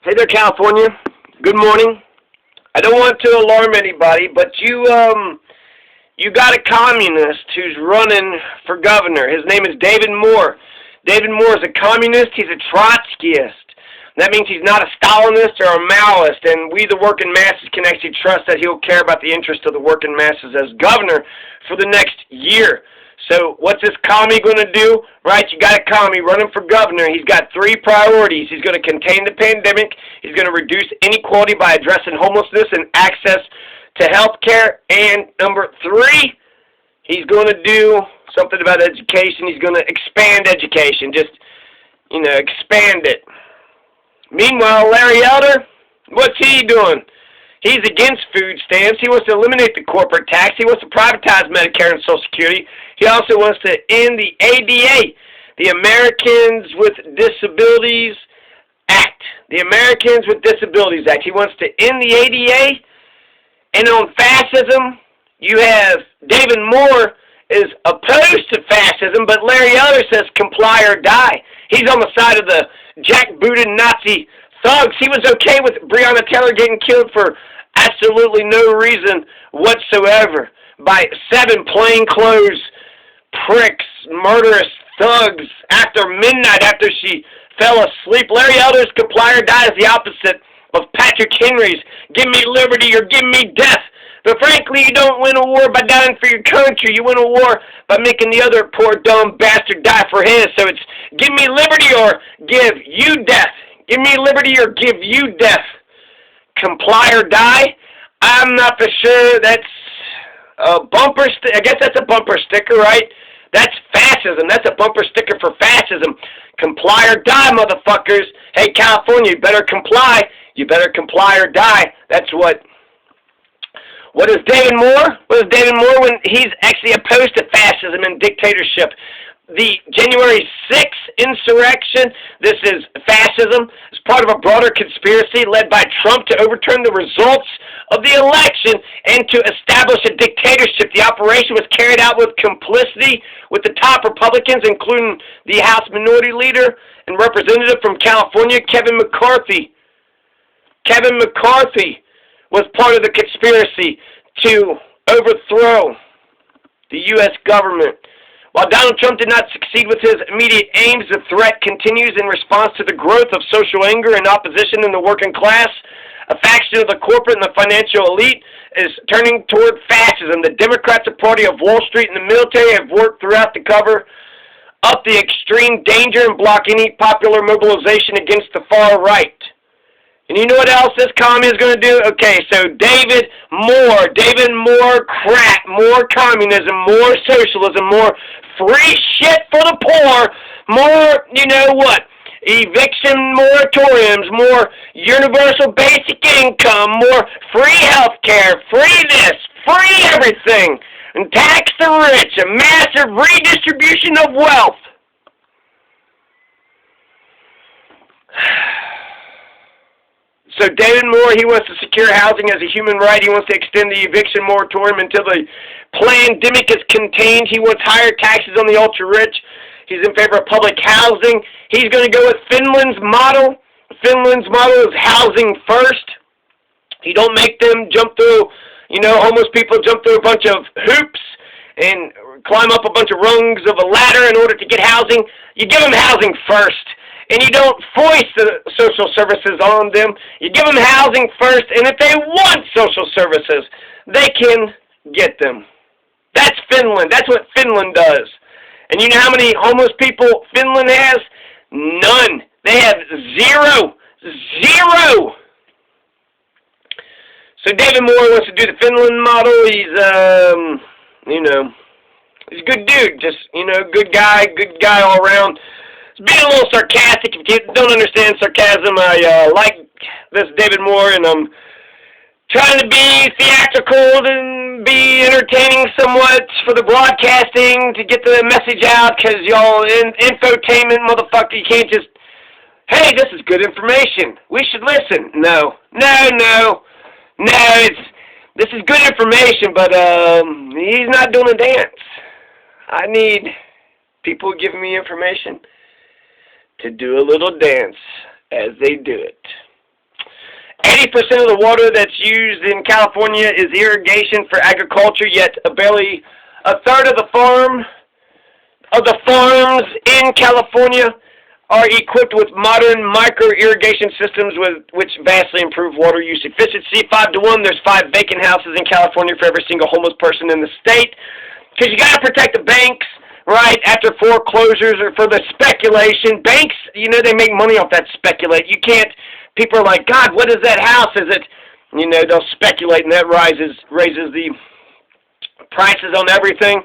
Hey there, California. Good morning. I don't want to alarm anybody, but you got a communist who's running for governor. His name is David Moore. David Moore is a communist. He's a Trotskyist. That means he's not a Stalinist or a Maoist, and we, the working masses, can actually trust that he'll care about the interests of the working masses as governor for the next year. So what's this commie going to do? Right, you got a commie running for governor. He's got three priorities. He's going to contain the pandemic. He's going to reduce inequality by addressing homelessness and access to health care. And number three, he's going to do something about education. He's going to expand education. Just, expand it. Meanwhile, Larry Elder, what's he doing? He's against food stamps. He wants to eliminate the corporate tax. He wants to privatize Medicare and Social Security. He also wants to end the ADA, the Americans with Disabilities Act. The Americans with Disabilities Act. He wants to end the ADA. And on fascism, you have David Moore is opposed to fascism, but Larry Elder says comply or die. He's on the side of the jackbooted Nazi thugs. He was okay with Breonna Taylor getting killed for absolutely no reason whatsoever by 7 plainclothes pricks, murderous thugs after midnight after she fell asleep. Larry Elder's comply or die is the opposite of Patrick Henry's give me liberty or give me death. But frankly, you don't win a war by dying for your country. You win a war by making the other poor dumb bastard die for his. So it's give me liberty or give you death. Give me liberty or give you death. Comply or die? I'm not for sure. That's a bumper I guess that's a bumper sticker, right? That's fascism. That's a bumper sticker for fascism. Comply or die, motherfuckers. Hey, California, you better comply. You better comply or die. That's what is David Moore? What is David Moore when he's actually opposed to fascism and dictatorship? The January 6th insurrection, this is fascism, is part of a broader conspiracy led by Trump to overturn the results of the election and to establish a dictatorship. The operation was carried out with complicity with the top Republicans, including the House Minority Leader and Representative from California, Kevin McCarthy. Kevin McCarthy was part of the conspiracy to overthrow the U.S. government. While Donald Trump did not succeed with his immediate aims, the threat continues in response to the growth of social anger and opposition in the working class. A faction of the corporate and the financial elite is turning toward fascism. The Democrats, the party of Wall Street, and the military have worked throughout to cover up the extreme danger and block any popular mobilization against the far right. And you know what else this commie is going to do? Okay, so David Moore crap, more communism, more socialism, more free shit for the poor, more, eviction moratoriums, more universal basic income, more free health care, free this, free everything, and tax the rich, a massive redistribution of wealth. So David Moore, he wants to secure housing as a human right. He wants to extend the eviction moratorium until the pandemic is contained. He wants higher taxes on the ultra-rich. He's in favor of public housing. He's going to go with Finland's model. Finland's model is housing first. You don't make them jump through, homeless people jump through a bunch of hoops and climb up a bunch of rungs of a ladder in order to get housing. You give them housing first. And you don't foist the social services on them. You give them housing first, and if they want social services, they can get them. That's Finland. That's what Finland does. And you know how many homeless people Finland has? None. They have zero. Zero. So David Moore wants to do the Finland model. He's a good dude. Just, good guy all around. Being a little sarcastic. If you don't understand sarcasm, I like this David Moore, and I'm trying to be theatrical and be entertaining somewhat for the broadcasting to get the message out, because y'all infotainment, motherfucker, you can't just, hey, this is good information. We should listen. No, this is good information, but he's not doing a dance. I need people giving me information to do a little dance as they do it. 80% of the water that's used in California is irrigation for agriculture, yet barely a third of the farms in California are equipped with modern micro-irrigation systems which vastly improve water use efficiency. 5 to 1, there's 5 vacant houses in California for every single homeless person in the state. Because you got to protect the banks, right, after foreclosures or for the speculation. Banks, you know, they make money off that speculate. You can't, people are like, God, what is that house? Is it, you know, they'll speculate and that raises the prices on everything,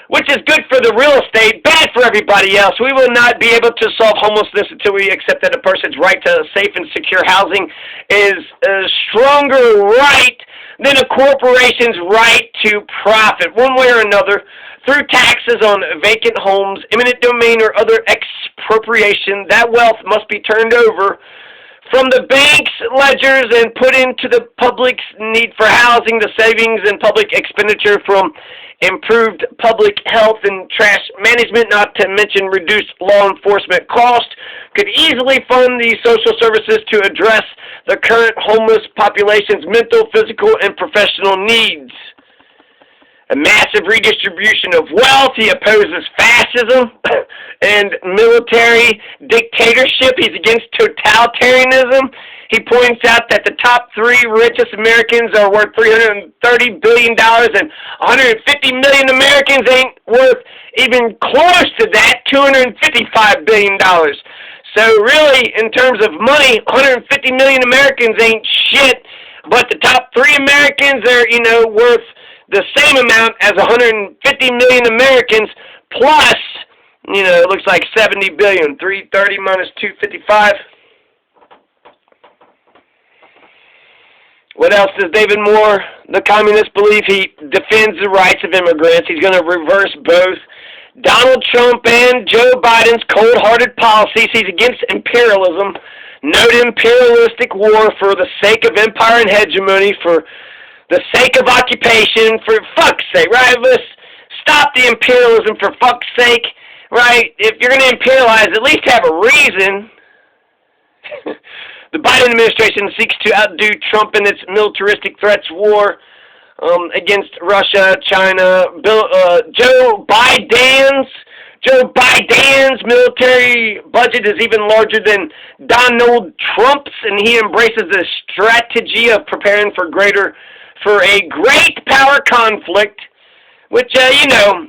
which is good for the real estate, bad for everybody else. We will not be able to solve homelessness until we accept that a person's right to safe and secure housing is a stronger right than a corporation's right to profit, one way or another, through taxes on vacant homes, eminent domain, or other expropriation. That wealth must be turned over from the bank's ledgers and put into the public's need for housing. The savings and public expenditure from improved public health and trash management, not to mention reduced law enforcement costs, could easily fund the social services to address the current homeless population's mental, physical, and professional needs. A massive redistribution of wealth. He opposes fascism and military dictatorship. He's against totalitarianism. He points out that the top 3 richest Americans are worth $330 billion and 150 million Americans ain't worth even close to that, $255 billion. So really, in terms of money, 150 million Americans ain't shit, but the top 3 Americans are, you know, worth the same amount as 150 million Americans, plus, you know, it looks like 70 billion. 330 minus 255. What else does David Moore, the communist, believe? He defends the rights of immigrants. He's going to reverse both Donald Trump and Joe Biden's cold-hearted policies. He's against imperialism. Note imperialistic war for the sake of empire and hegemony, for the sake of occupation, for fuck's sake, right? Let's stop the imperialism for fuck's sake, right? If you're going to imperialize, at least have a reason. The Biden administration seeks to outdo Trump in its militaristic threats war against Russia, China. Joe Biden's military budget is even larger than Donald Trump's, and he embraces the strategy of preparing for a great power conflict, which, you know,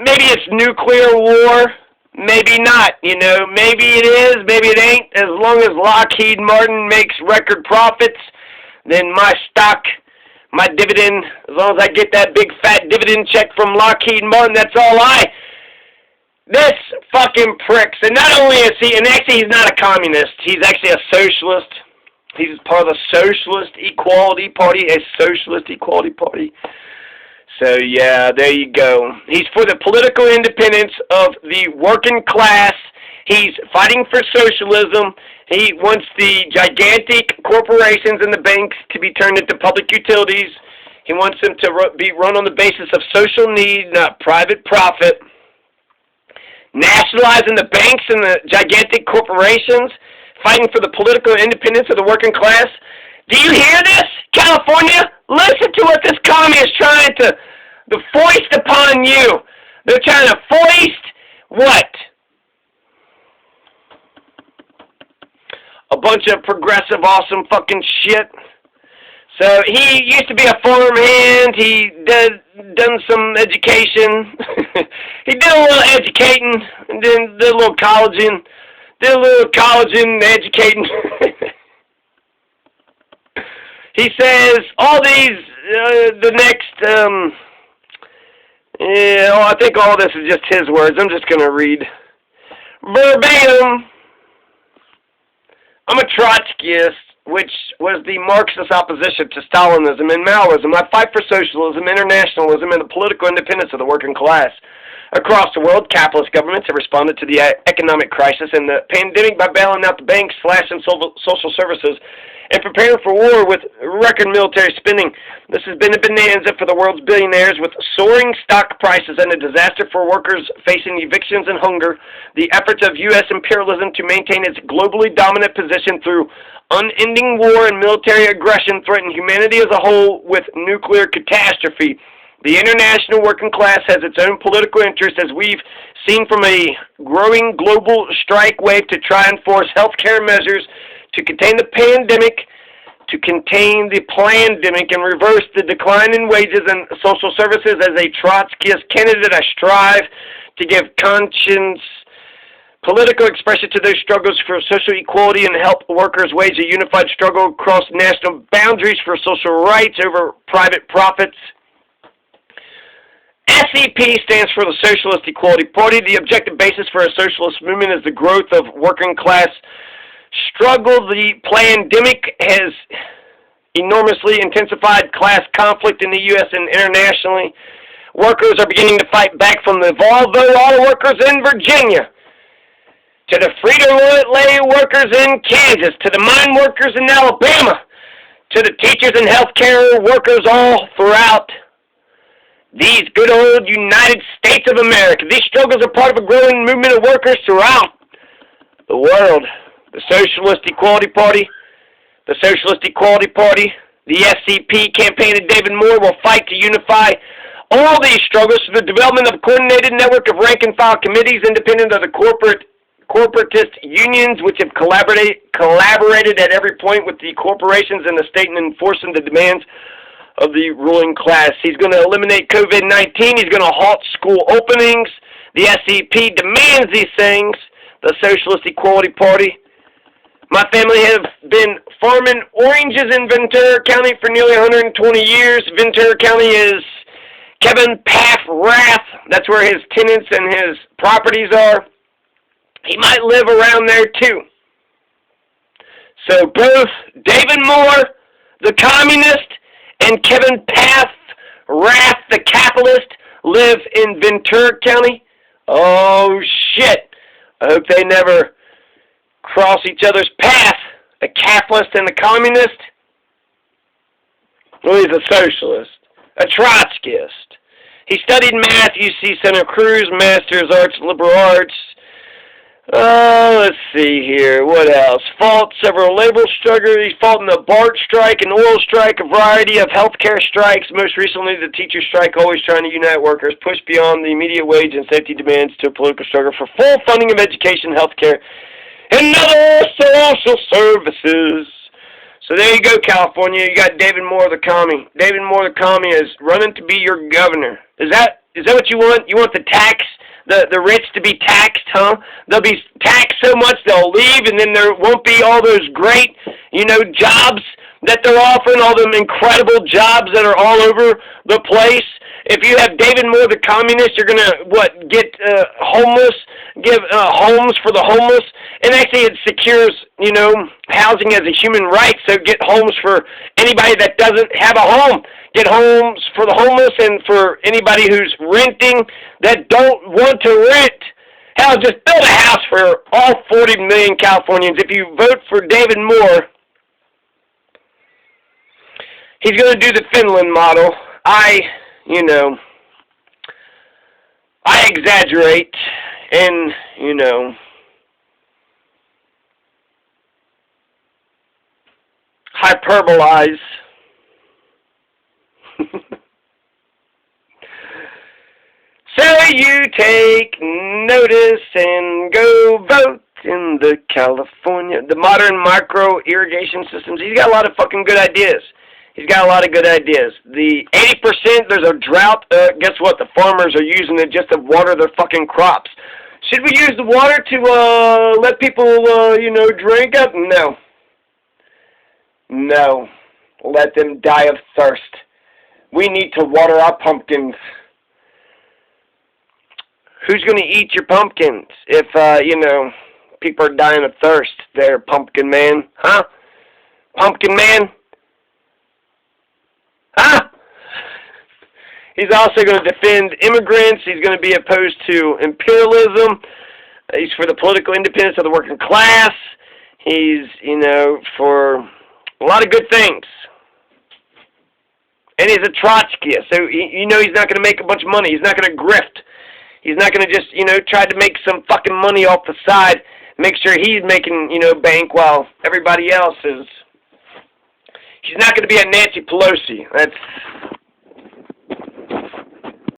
maybe it's nuclear war, maybe not, you know, maybe it is, maybe it ain't. As long as Lockheed Martin makes record profits, then my stock, my dividend, as long as I get that big fat dividend check from Lockheed Martin, that's all this fucking pricks. And not only is he, and actually he's not a communist, he's actually a socialist. He's part of the Socialist Equality Party, a Socialist Equality Party. So, yeah, there you go. He's for the political independence of the working class. He's fighting for socialism. He wants the gigantic corporations and the banks to be turned into public utilities. He wants them to be run on the basis of social need, not private profit. Nationalizing the banks and the gigantic corporations, fighting for the political independence of the working class. Do you hear this, California? Listen to what this commie is trying to foist upon you. They're trying to foist what? A bunch of progressive, awesome fucking shit. So he used to be a farmhand. He done some education. He did a little educating, and then did a little colleging. Did a little college-in educating. He says all these, the next, I think all this is just his words. I'm just going to read verbatim. I'm a Trotskyist, which was the Marxist opposition to Stalinism and Maoism. I fight for socialism, internationalism, and the political independence of the working class. Across the world, capitalist governments have responded to the economic crisis and the pandemic by bailing out the banks, slashing social services, and preparing for war with record military spending. This has been a bonanza for the world's billionaires, with soaring stock prices and a disaster for workers facing evictions and hunger. The efforts of U.S. imperialism to maintain its globally dominant position through unending war and military aggression threaten humanity as a whole with nuclear catastrophe. The international working class has its own political interests, as we've seen, from a growing global strike wave to try and force healthcare measures to contain the pandemic, and reverse the decline in wages and social services. As a Trotskyist candidate, I strive to give conscience political expression to those struggles for social equality and help workers wage a unified struggle across national boundaries for social rights over private profits. SEP stands for the Socialist Equality Party. The objective basis for a socialist movement is the growth of working class struggle. The pandemic has enormously intensified class conflict in the U.S. and internationally. Workers are beginning to fight back, from the Volvo auto workers in Virginia to the Frito-Lay workers in Kansas, to the mine workers in Alabama, to the teachers and healthcare workers all throughout these good old United States of America. These struggles are part of a growing movement of workers throughout the world. The Socialist Equality Party, the SCP campaign of David Moore will fight to unify all these struggles through the development of a coordinated network of rank-and-file committees independent of the corporatist unions, which have collaborated at every point with the corporations and the state in enforcing the demands of the ruling class. He's going to eliminate COVID-19. He's going to halt school openings. The SCP demands these things. The Socialist Equality Party. My family have been farming oranges in Ventura County for nearly 120 years. Ventura County is Kevin Rath. That's where his tenants and his properties are. He might live around there too. So both David Moore, the communist, and Kevin Rath, the capitalist, live in Ventura County. Oh shit. I hope they never cross each other's path. A capitalist and a communist? Well, he's a socialist. A Trotskyist. He studied math, UC Santa Cruz, Master's Arts, Liberal Arts. Let's see here. What else? Fought several labor struggles. He fought in the BART strike, an oil strike, a variety of healthcare strikes. Most recently, the teacher strike, always trying to unite workers, push beyond the immediate wage and safety demands to a political struggle for full funding of education, healthcare, and other social services. So there you go, California. You got David Moore, the commie. David Moore, the commie, is running to be your governor. Is that what you want? You want the rich to be taxed, huh? They'll be taxed so much they'll leave, and then there won't be all those great, jobs that they're offering, all them incredible jobs that are all over the place. If you have David Moore, the communist, you're going to, get give homes for the homeless. And actually it secures, housing as a human right, so get homes for anybody that doesn't have a home. Get homes for the homeless and for anybody who's renting that don't want to rent. Hell, just build a house for all 40 million Californians. If you vote for David Moore, he's going to do the Finland model. I exaggerate and, hyperbolize. So you take notice and go vote in the modern micro irrigation systems. He's got a lot of fucking good ideas. The 80%, there's a drought. Guess what? The farmers are using it just to water their fucking crops. Should we use the water to let people, drink it? No. No. Let them die of thirst. We need to water our pumpkins. Who's going to eat your pumpkins if, people are dying of thirst there, pumpkin man? Huh? Pumpkin man? Huh? He's also going to defend immigrants. He's going to be opposed to imperialism. He's for the political independence of the working class. He's, for A lot of good things. And he's a Trotskyist, so you know he's not going to make a bunch of money. He's not going to grift. He's not going to just, try to make some fucking money off the side, make sure he's making, bank while everybody else is. He's not going to be a Nancy Pelosi. That's